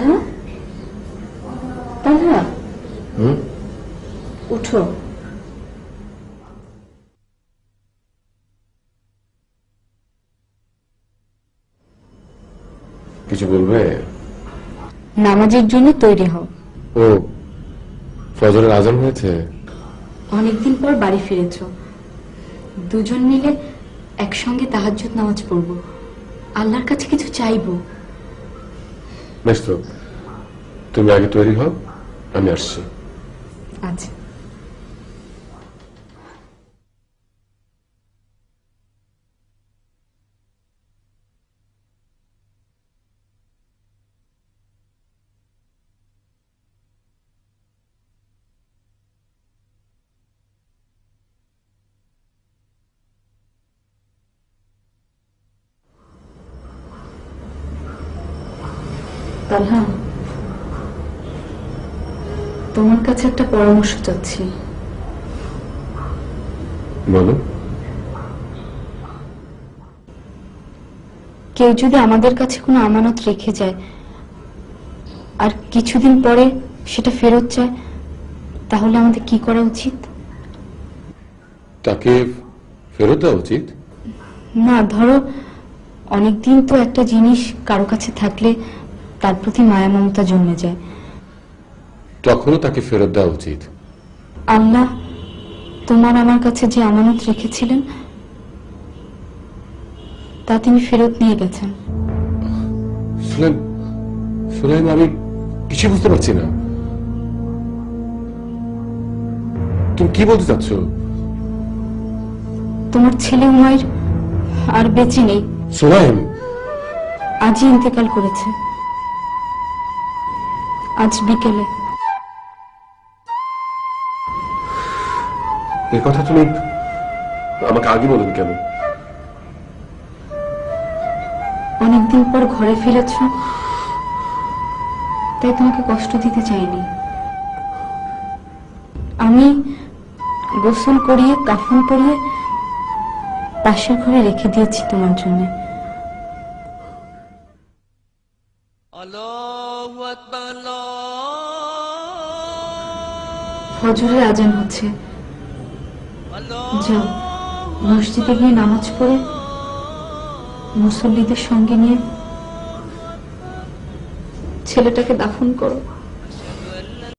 তালহা, তালহা, উঠো। কিছু বলবে? নামাজের জন্য তৈরি হও। ও, ফজরের আজান হয়েছে? অনেকদিন পর বাড়ি ফিরেছ, দুজন মিলে একসঙ্গে তাহাজ্জুদ নামাজ পড়ব, আল্লাহর কাছে কিছু চাইবো। বেশ তো, তুমি আগে তৈরি হও, আমি আসছি। আচ্ছা। তালহা, তোমার কাছে একটা পরামর্শ চাচ্ছি। বলো। কেউ যদি আমাদের কাছে কোনো আমানত রেখে যায় আর কিছুদিন পরে সেটা ফেরত চায়, তাহলে আমাদের কি করা উচিত? তাকে ফেরত দেওয়া উচিত? না, ধরো অনেকদিন তো একটা জিনিস কারো কাছে থাকলে তার প্রতি মায়া মমতা জন্মে যায়। তখনও তাকে ফেরত দেওয়া উচিত। আল্লাহ তোমার আমার কাছে যে আমানত রেখেছিলেন তা তিনি ফেরত নিয়ে গেছেন। সুলাইম, আমি কিছু বুঝতে পারছি না, তুমি কি বলতে চাচ্ছ? তোমার ছেলে উমাইর আর বেঁচে নেই। সুলাইম আজই ইন্তেকাল করেছে, আজ বিকেলে। এই কথা তুমি আমাকে আগে বলেন কেন? অনেকদিন পর ঘরে ফিরেছ, তাই তোমাকে কষ্ট দিতে চাইনি। আমি গোসল করিয়ে কাফন পরিয়ে পাশের ঘরে রেখে দিয়েছি তোমার জন্য। ফজরের আজান হচ্ছে, যাও মসজিদে গিয়ে নামাজ পড়ে মুসল্লিদের সঙ্গে নিয়ে ছেলেটাকে দাফন করো।